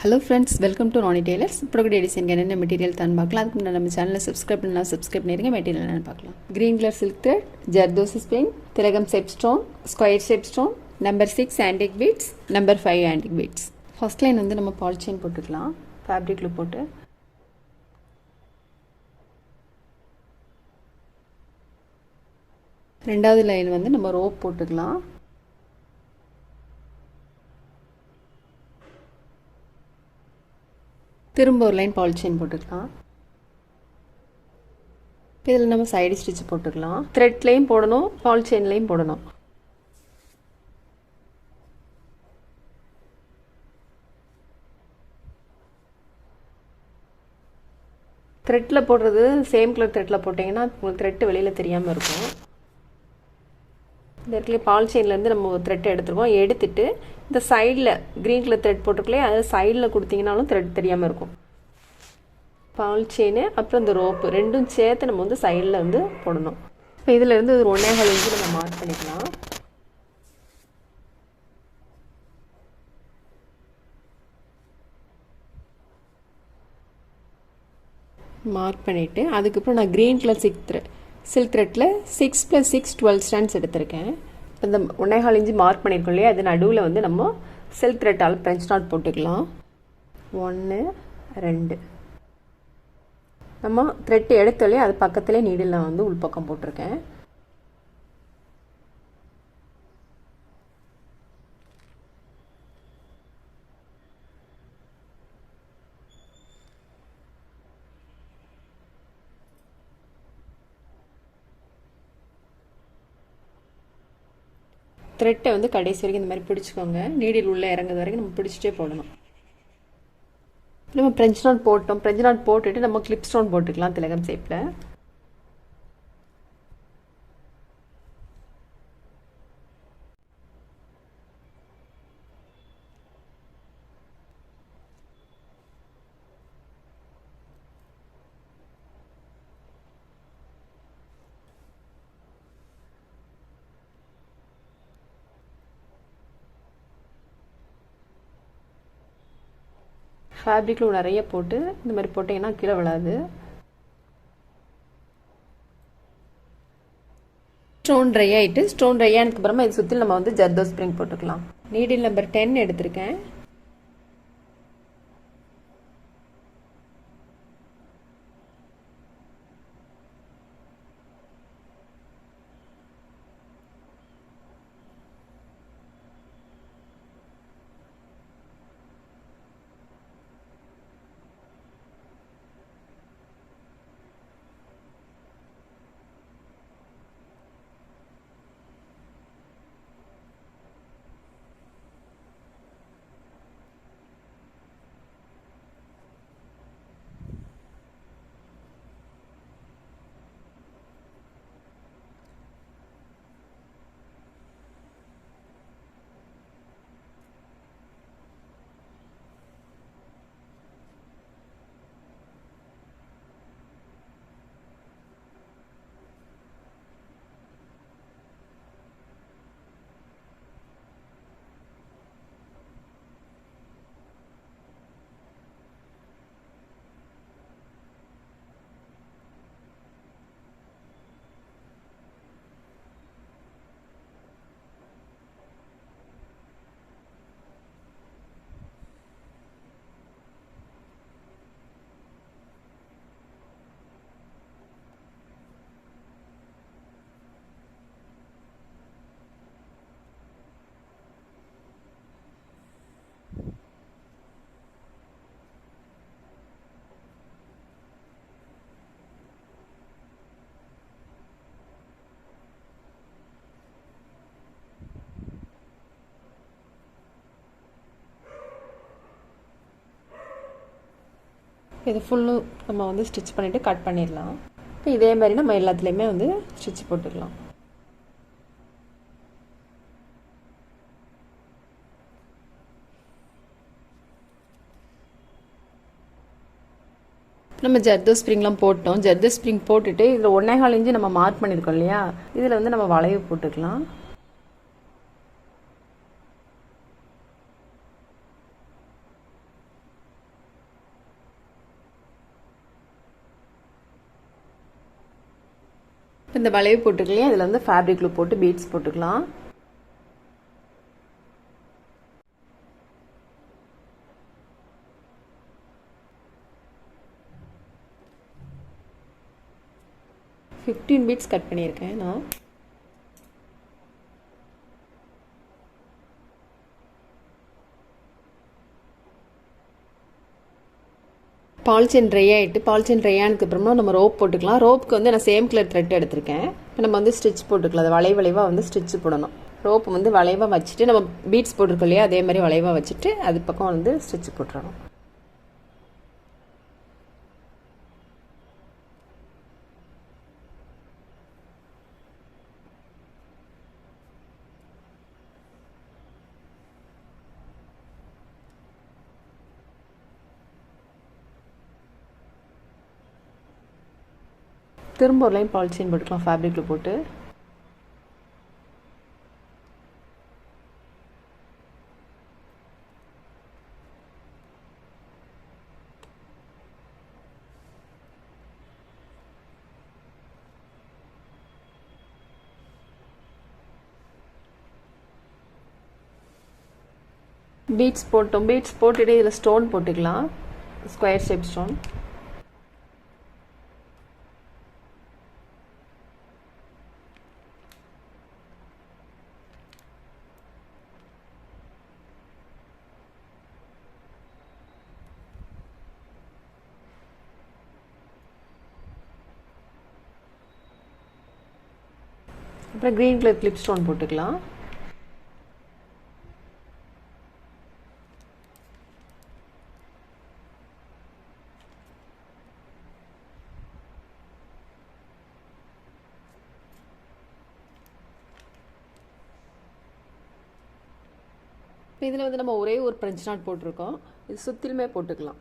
Hello friends, welcome to Ronnie Tailors. Prograde design என்ன material தான் பார்க்கலாம். அதுக்கு முன்னாடி நம்ம சேனலை சப்ஸ்கிரைப் பண்ணலாம், சப்ஸ்கிரைப் பண்ணிருங்க. மெட்டீரியல் என்னன்னு பார்க்கலாம். Green color silk thread, Jardosi spring, Tilagam shape stone, square shape stone, number 6 antique beads, number 5 antique beads. First line வந்து நம்ம பால் செயின் போட்டுக்கலாம். ஃபேப்ரிக்ல போட்டு ரெண்டாவது லைன் வந்து நம்ம ரோப் போட்டுக்கலாம். திரும்ப ஒரு லைன் பால் செயின் போட்டுக்கலாம். இதில் நம்ம சைடு ஸ்டிச் போட்டுக்கலாம். த்ரெட்லையும் போடணும், பால் செயின்லையும் போடணும். த்ரெட்டில் போடுறது சேம் கலர் த்ரெட்டில் போட்டிங்கன்னா உங்களுக்கு த்ரெட்டு வெளியில் தெரியாமல் இருக்கும். இந்த இடத்துல பால் செயின்லேருந்து நம்ம ஒரு த்ரெட் எடுத்துருக்கோம். எடுத்துட்டு இந்த சைடில் க்ரீன் கலர் த்ரெட் போட்டிருக்கலையே அது சைடில் கொடுத்தீங்கனாலும் த்ரெட் தெரியாமல் இருக்கும். பால் செயின் அப்புறம் இந்த ரோப்பு ரெண்டும் சேர்த்து நம்ம வந்து சைடில் வந்து போடணும். இப்போ இதிலேருந்து ஒரு 1.25 இன்ச்சு நம்ம மார்க் பண்ணிக்கலாம். மார்க் பண்ணிவிட்டு அதுக்கப்புறம் நான் க்ரீன் கலர் சில்க் த்ரெட்டில் 6 + 6 12 ஸ்டாண்ட்ஸ் எடுத்திருக்கேன். இப்போ இந்த 1.25 இன்ச்சு மார்க் பண்ணியிருக்கோம் இல்லையா, அது நடுவில் வந்து நம்ம சில்க் த்ரெட்டால் ஃப்ரெஞ்ச் நாட் போட்டுக்கலாம். 1 2 நம்ம த்ரெட் எடுத்தாலே அது பக்கத்துலேயே நீடில் நான் வந்து உள்பக்கம் போட்டிருக்கேன். த்ரெட்டை வந்து கடைசி வரைக்கும் இந்த மாதிரி பிடிச்சிக்கோங்க. நீடில் உள்ளே இறங்குறது வரைக்கும் நம்ம பிடிச்சிட்டே போடணும். நம்ம ஃப்ரெஞ்ச் நாட் போட்டோம். ஃப்ரெஞ்ச் நாட் போட்டுட்டு நம்ம கிளிப் ஸ்டோன் போட்டுக்கலாம் திலகம் ஷேப்பில். ஃபேப்ரிக்கில் நிறைய போட்டு இந்த மாதிரி போட்டிங்கன்னா கீழே விழாது. ஸ்டோன் ட்ரை ஆகிட்டு ஸ்டோன் ட்ரை ஆனதுக்கப்புறமா இது சுற்றி நம்ம வந்து ஜர்தோ ஸ்ப்ரிங் போட்டுக்கலாம். நீடில் நம்பர் 10 எடுத்திருக்கேன். இது ஃபுல்லும் நம்ம வந்து ஸ்டிச் பண்ணிவிட்டு கட் பண்ணிடலாம். இப்போ இதே மாதிரி நம்ம எல்லாத்துலேயுமே வந்து ஸ்டிச் போட்டுக்கலாம். நம்ம ஜர்தோ ஸ்ப்ரிங்லாம் போட்டோம். ஜர்தோ ஸ்ப்ரிங் போட்டுட்டு இதில் 1.25 இன்ச்சு நம்ம மார்க் பண்ணியிருக்கோம் இல்லையா, இதில் வந்து நம்ம வளைவு போட்டுக்கலாம். இந்த வளைவு போட்டுக்கலையே அதில் வந்து ஃபேப்ரிக் க்ளூ போட்டு பீட்ஸ் போட்டுக்கலாம். ஃபிஃப்டீன் பீட்ஸ் கட் பண்ணியிருக்கேன் நான். பால்செயின் ட்ரை ஆகிட்டு பால்செயின் ட்ரை ஆனதுக்கப்புறமா நம்ம ரோப் போட்டுக்கலாம். ரோப்புக்கு வந்து நான் சேம் கலர் த்ரெட் எடுத்திருக்கேன். இப்போ நம்ம வந்து ஸ்டிச் போட்டுக்கலாம். அது வளைவாக வந்து ஸ்டிச் போடணும். ரோப்பு வந்து வளைவாக வச்சுட்டு நம்ம பீட்ஸ் போட்டிருக்கோம் இல்லையா, அதே மாதிரி வளைவாக வச்சுட்டு அது பக்கம் வந்து ஸ்டிச் போட்டுறணும். திரும்ப ஒரு லைன் பாலித்தீன் போட்டுக்கலாம் ஃபேப்ரிக்கில் போட்டு. பீட்ஸ் போட்டோம். பீட்ஸ் போட்டுட்டு இதில் ஸ்டோன் போட்டுக்கலாம், ஸ்கொயர் ஷேப் ஸ்டோன். அப்புறம் க்ரீன் கலர் கிளிப் ஸ்டோன் போட்டுக்கலாம். இப்போ இதில் வந்து நம்ம ஒரே ஒரு பிரெஞ்ச் நாட் போட்டிருக்கோம். இது சுற்றிலுமே போட்டுக்கலாம்.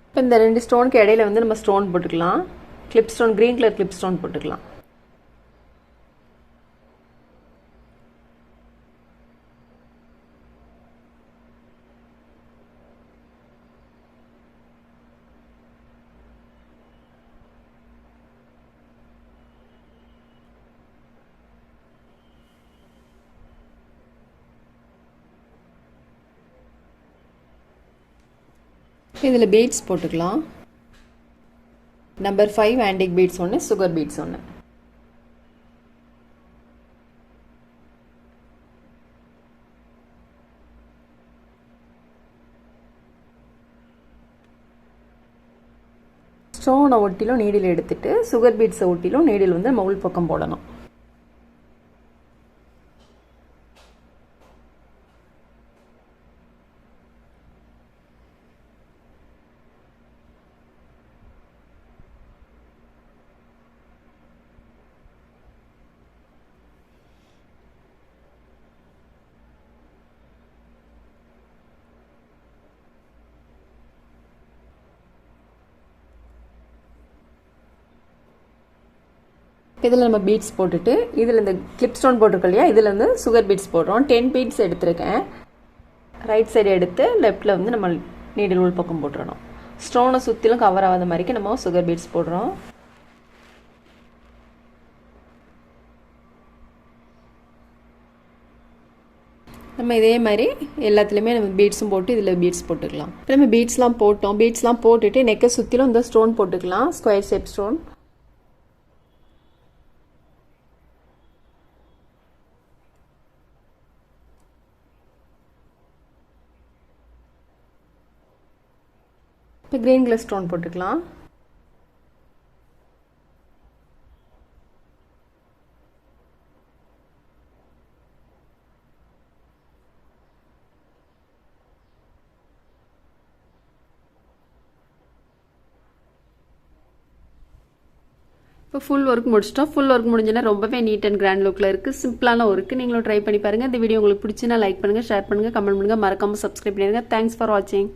இப்போ இந்த ரெண்டு ஸ்டோனுக்கு இடையில வந்து நம்ம ஸ்டோன் போட்டுக்கலாம். Clip stone, green colour clip stone போட்டுக்கலாம். இதில் பீட்ஸ் போட்டுக்கலாம். நம்பர் 5 ஆன்டிக் பீட்ஸ் ஒன்று, சுகர் பீட்ஸ் ஒன்று. ஸ்டோனை ஒட்டிலும் நீடில் எடுத்துட்டு சுகர் பீட்ஸை ஒட்டிலும் நீடில் வந்து நம்ம உள் பக்கம் போடணும். இதில் நம்ம பீட்ஸ் போட்டுட்டு இதில் இந்த கிளிப் ஸ்டோன் போட்டிருக்கோம் இல்லையா, இதில் வந்து சுகர் பீட்ஸ் போடுறோம். 10 பீட்ஸ் எடுத்திருக்கேன். ரைட் சைடு எடுத்து லெஃப்டில் வந்து நம்ம நீடில் உள் பக்கம் போட்டுறணும். ஸ்டோனை சுற்றிலும் கவர் ஆகாத மாதிரிக்கு நம்ம சுகர் பீட்ஸ் போடுறோம். நம்ம இதே மாதிரி எல்லாத்துலேயுமே நம்ம பீட்ஸும் போட்டு இதில் பீட்ஸ் போட்டுக்கலாம். இப்போ நம்ம பீட்ஸ்லாம் போட்டோம். பீட்ஸ்லாம் போட்டுட்டு நெக்கை சுற்றிலும் இந்த ஸ்டோன் போட்டுக்கலாம், ஸ்கொயர் ஷேப் ஸ்டோன். இப்போ க்ரீன் கலர் ஸ்டோன் போட்டுக்கலாம். இப்போ ஃபுல் ஒர்க் முடிச்சிட்டோம். ஃபுல் ஒர்க் முடிஞ்சுன்னா ரொம்பவே நீட் அண்ட் கிராண்ட் லுக்கில் இருக்குது. சிம்பிளான ஒர்க்கு. நீங்களும் ட்ரை பண்ணி பாருங்கள். இந்த வீடியோ உங்களுக்கு பிடிச்சினா லைக் பண்ணுங்கள், ஷேர் பண்ணுங்கள், கமெண்ட் பண்ணுங்கள், மறக்காமல் சப்ஸ்கிரைப் பண்ணிடுங்க. தேங்க்ஸ் ஃபார் வாட்சிங்.